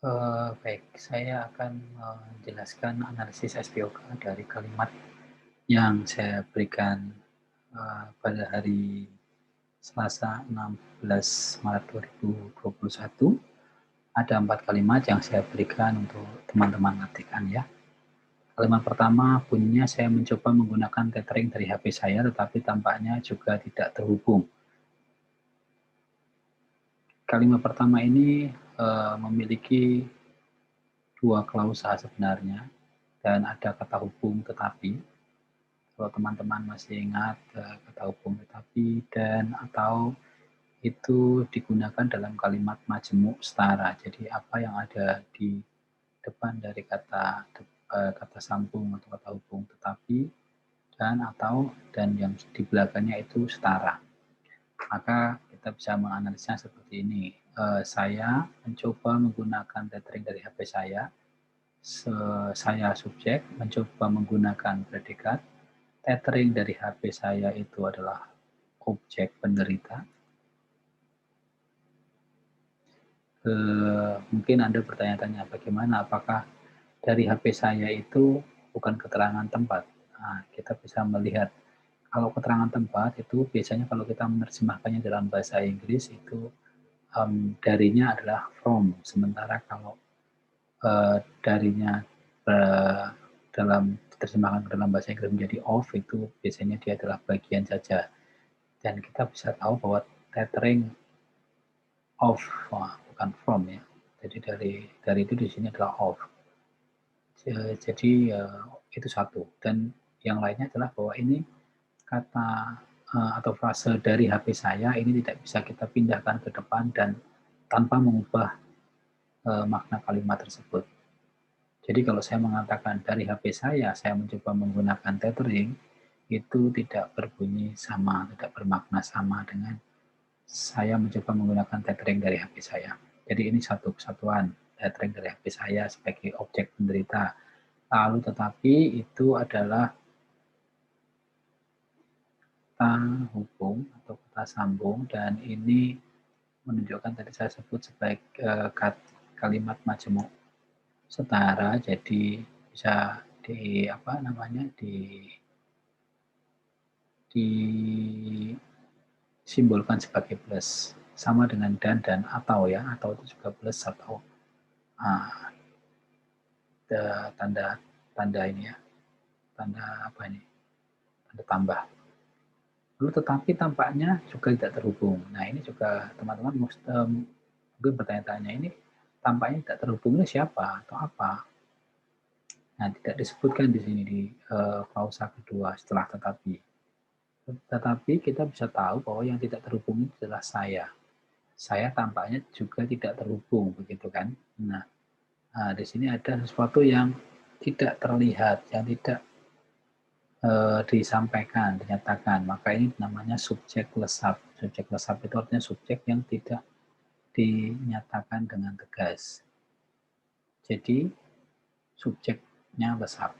Baik, saya akan menjelaskan analisis SPOK dari kalimat yang saya berikan pada hari Selasa 16 Maret 2021. Ada 4 kalimat yang saya berikan untuk teman-teman ketikkan ya. Kalimat pertama bunyinya saya mencoba menggunakan tethering dari HP saya tetapi tampaknya juga tidak terhubung. Kalimat pertama ini memiliki dua klausa sebenarnya dan ada kata hubung tetapi. Kalau teman-teman masih ingat kata hubung tetapi dan atau itu digunakan dalam kalimat majemuk setara. Jadi apa yang ada di depan dari kata sambung atau kata hubung tetapi dan atau dan yang di belakangnya itu setara. Maka kita bisa menganalisnya seperti ini. Saya mencoba menggunakan tethering dari HP saya. Saya subjek mencoba menggunakan predikat. Tethering dari HP saya itu adalah objek penderita. Mungkin Anda bertanya-tanya bagaimana apakah dari HP saya itu bukan keterangan tempat. Nah, kita bisa melihat kalau keterangan tempat itu biasanya kalau kita menerjemahkannya dalam bahasa Inggris itu darinya adalah from, sementara kalau darinya dalam diterjemahkan ke dalam bahasa Inggris menjadi of itu biasanya dia adalah bagian saja. Dan kita bisa tahu bahwa tethering of, bukan from ya. Jadi dari itu di sini adalah of. Jadi itu satu. Dan yang lainnya adalah bahwa ini kata atau frase dari HP saya ini tidak bisa kita pindahkan ke depan dan tanpa mengubah makna kalimat tersebut. Jadi kalau saya mengatakan dari HP saya mencoba menggunakan tethering, itu tidak berbunyi sama, tidak bermakna sama dengan saya mencoba menggunakan tethering dari HP saya. Jadi ini satu kesatuan, tethering dari HP saya sebagai objek penderita. Lalu tetapi itu adalah kata hubung atau kata sambung dan ini menunjukkan tadi saya sebut sebagai kalimat majemuk setara, jadi bisa disimbolkan sebagai plus sama dengan dan atau ya, atau itu juga plus atau uh, tanda tanda ini ya, tanda apa ini, tanda tambah. Lalu tetapi tampaknya juga tidak terhubung. Nah ini juga teman-teman mungkin bertanya-tanya, ini tampaknya tidak terhubung ini siapa atau apa? Nah tidak disebutkan di sini di klausa kedua setelah tetapi. Tetapi kita bisa tahu bahwa yang tidak terhubung itu adalah saya. Saya tampaknya juga tidak terhubung, begitu kan? Nah, di sini ada sesuatu yang tidak terlihat, yang tidak disampaikan, dinyatakan. Maka ini namanya subjek lesap. Subjek lesap itu artinya subjek yang tidak dinyatakan dengan tegas. Jadi, subjeknya lesap.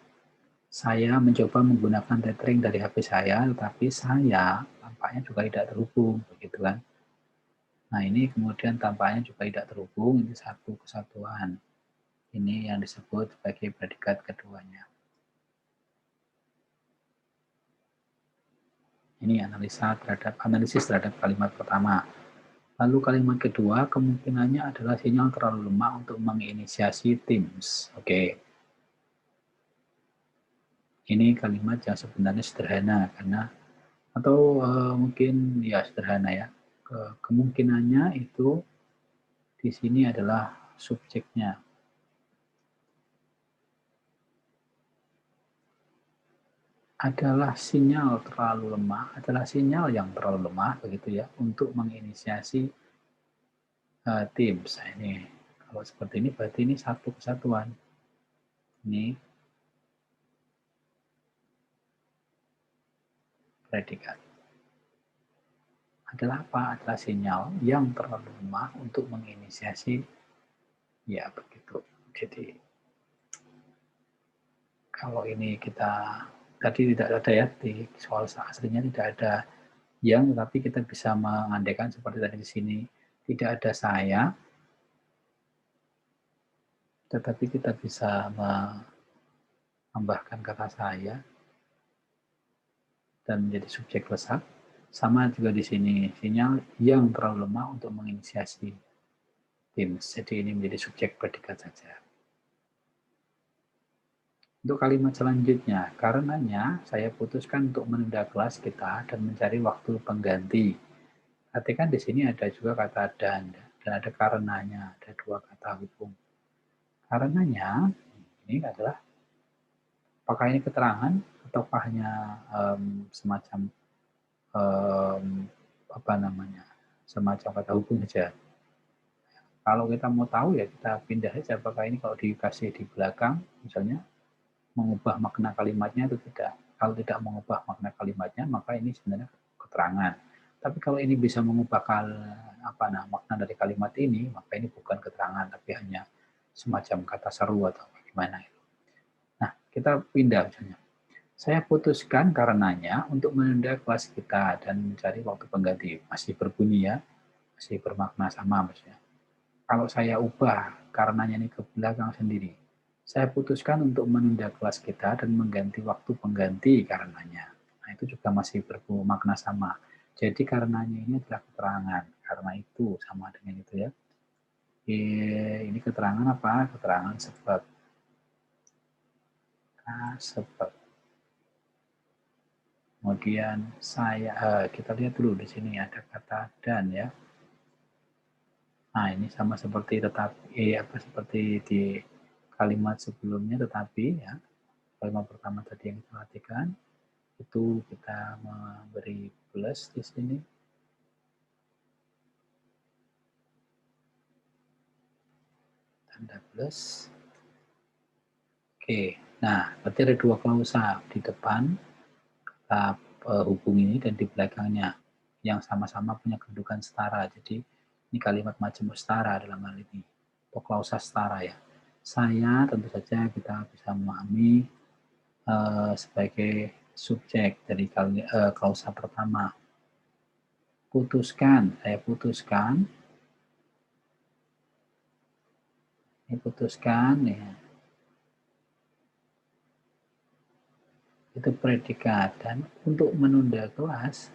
Saya mencoba menggunakan tethering dari HP saya, tetapi saya tampaknya juga tidak terhubung, begitu kan? Nah, ini kemudian tampaknya juga tidak terhubung, ini satu kesatuan. Ini yang disebut sebagai predikat keduanya. Ini analisis terhadap kalimat pertama. Lalu kalimat kedua, kemungkinannya adalah sinyal terlalu lemah untuk menginisiasi Teams. Oke. Ini kalimat yang sebenarnya sederhana karena atau mungkin ya sederhana ya. Kemungkinannya itu di sini adalah subjeknya. Adalah sinyal terlalu lemah, adalah sinyal yang terlalu lemah begitu ya untuk menginisiasi Teams. Nah, ini kalau seperti ini berarti ini satu kesatuan. Ini predikat. Adalah apa? Adalah sinyal yang terlalu lemah untuk menginisiasi, ya begitu. Jadi kalau ini kita tadi tidak ada ya di soal aslinya tidak ada yang, tetapi kita bisa mengandaikan seperti tadi di sini tidak ada saya, tetapi kita bisa menambahkan kata saya dan menjadi subjek lesat. Sama juga di sini, sinyal yang terlalu lemah untuk menginisiasi Teams. Jadi ini menjadi subjek predikat saja. Untuk kalimat selanjutnya, karenanya saya putuskan untuk menunda kelas kita dan mencari waktu pengganti. Perhatikan di sini ada juga kata dan ada karenanya, ada dua kata hubung. Karenanya ini adalah apakah ini keterangan ataukah hanya semacam apa namanya, semacam kata hubung saja. Kalau kita mau tahu ya kita pindah saja apakah ini kalau dikasih di belakang misalnya mengubah makna kalimatnya atau tidak. Kalau tidak mengubah makna kalimatnya maka ini sebenarnya keterangan. Tapi kalau ini bisa mengubah makna dari kalimat ini maka ini bukan keterangan tapi hanya semacam kata seru atau bagaimana. Nah kita pindah misalnya. Saya putuskan karenanya untuk menunda kelas kita dan mencari waktu pengganti. Masih berbunyi ya, masih bermakna sama maksudnya. Kalau saya ubah karenanya ini ke belakang sendiri, saya putuskan untuk menunda kelas kita dan mengganti waktu pengganti karenanya. Nah itu juga masih bermakna sama. Jadi karenanya ini adalah keterangan. Karena itu sama dengan itu ya. Ini keterangan apa? Keterangan sebab. Nah, sebab. Kemudian kita lihat dulu di sini ada kata dan ya. Nah, ini sama seperti seperti di kalimat sebelumnya tetapi ya. Kalimat pertama tadi yang kita perhatikan itu kita memberi plus di sini. Tanda plus. Oke, nah berarti ada dua klausa di depan kata hubung ini dan di belakangnya yang sama-sama punya kedudukan setara. Jadi ini kalimat macam setara dalam hal ini. Atau klausa setara ya. Saya tentu saja kita bisa memahami sebagai subjek dari klausa pertama. Putuskan, saya putuskan. Ini putuskan ya. Itu predikat dan untuk menunda kelas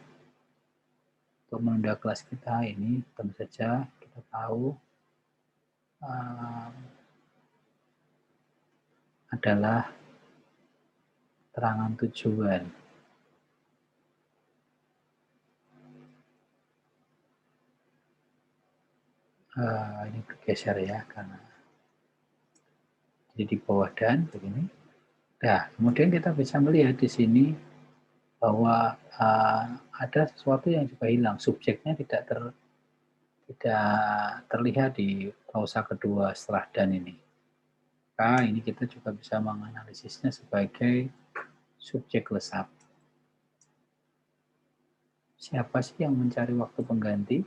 kita ini tentu saja kita tahu adalah keterangan tujuan. Ini bergeser ya karena jadi di bawah dan begini. Nah, kemudian kita bisa melihat di sini bahwa ada sesuatu yang juga hilang, subjeknya tidak terlihat di klausa kedua setelah dan ini. Maka ini kita juga bisa menganalisisnya sebagai subjek lesap. Siapa sih yang mencari waktu pengganti?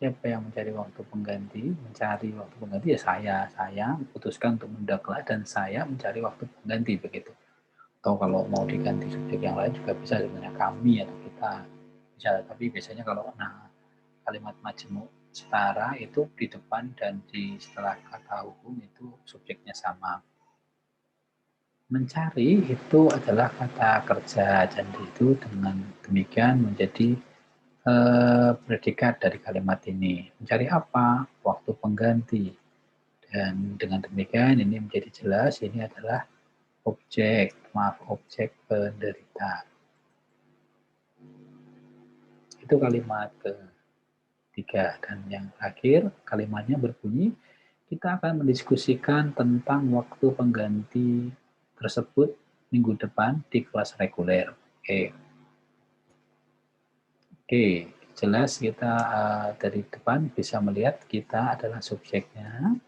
Siapa yang mencari waktu pengganti? Mencari waktu pengganti ya saya putuskan untuk menunda kelas dan saya mencari waktu pengganti begitu. Atau kalau mau diganti subjek yang lain juga bisa sebenarnya kami atau kita bisa. Tapi biasanya kalau kalimat majemuk setara itu di depan dan di setelah kata hubung itu subjeknya sama. Mencari itu adalah kata kerja dan itu dengan demikian menjadi predikat dari kalimat ini. Mencari apa? Waktu pengganti. Dan dengan demikian ini menjadi jelas ini adalah objek penderita. Itu kalimat ketiga. Dan yang terakhir kalimatnya berbunyi, kita akan mendiskusikan tentang waktu pengganti tersebut minggu depan di kelas reguler. Oke, jelas kita dari depan bisa melihat kita adalah subjeknya.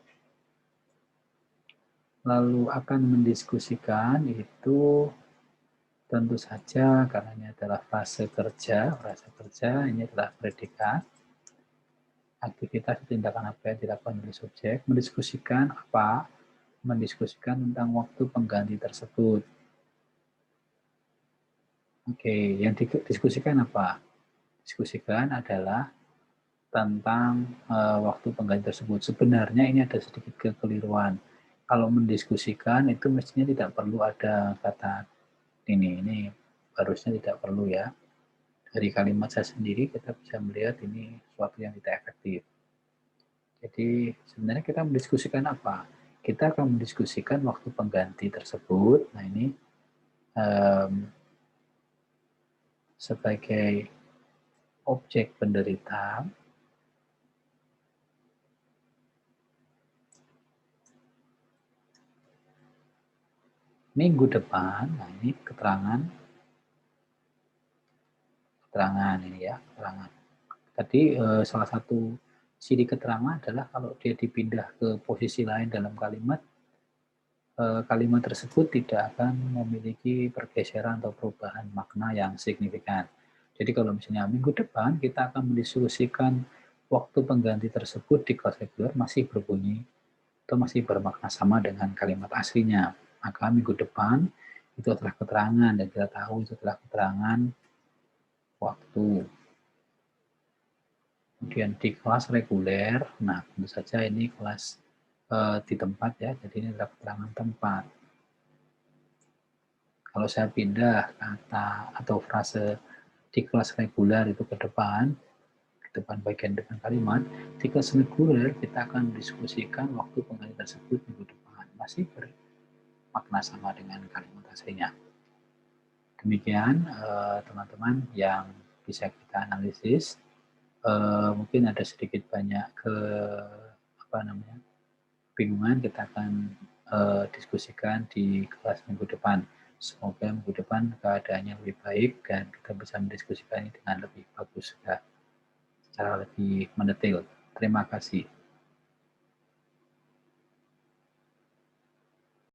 Lalu akan mendiskusikan itu tentu saja karena ini adalah frase kerja ini adalah predikat. Aktivitas tindakan apa yang dilakukan oleh subjek, mendiskusikan apa? Mendiskusikan tentang waktu pengganti tersebut. Oke, yang didiskusikan apa? Diskusikan adalah tentang waktu pengganti tersebut. Sebenarnya ini ada sedikit kekeliruan. Kalau mendiskusikan itu mestinya tidak perlu ada kata ini harusnya tidak perlu ya. Dari kalimat saya sendiri kita bisa melihat ini sesuatu yang tidak efektif. Jadi sebenarnya kita mendiskusikan apa? Kita akan mendiskusikan waktu pengganti tersebut. Nah ini sebagai objek penderita, minggu depan, nah ini keterangan ini ya, keterangan. Tadi salah satu ciri keterangan adalah kalau dia dipindah ke posisi lain dalam kalimat, kalimat tersebut tidak akan memiliki pergeseran atau perubahan makna yang signifikan. Jadi kalau misalnya minggu depan kita akan mendiskusikan waktu pengganti tersebut di kelas reguler masih berbunyi atau masih bermakna sama dengan kalimat aslinya. Maka minggu depan itu adalah keterangan dan kita tahu itu adalah keterangan waktu. Kemudian di kelas reguler, nah tentu saja ini kelas di tempat ya, jadi ini adalah keterangan tempat. Kalau saya pindah kata atau frase di kelas reguler itu ke depan bagian depan kalimat, di kelas reguler kita akan diskusikan waktu pengganti tersebut minggu depan. Masih bermakna sama dengan kalimat aslinya. Demikian teman-teman yang bisa kita analisis. Mungkin ada sedikit banyak kebingungan kita akan diskusikan di kelas minggu depan. Semoga minggu depan keadaannya lebih baik dan kita bisa mendiskusikannya dengan lebih bagus juga, secara lebih mendetail. Terima kasih.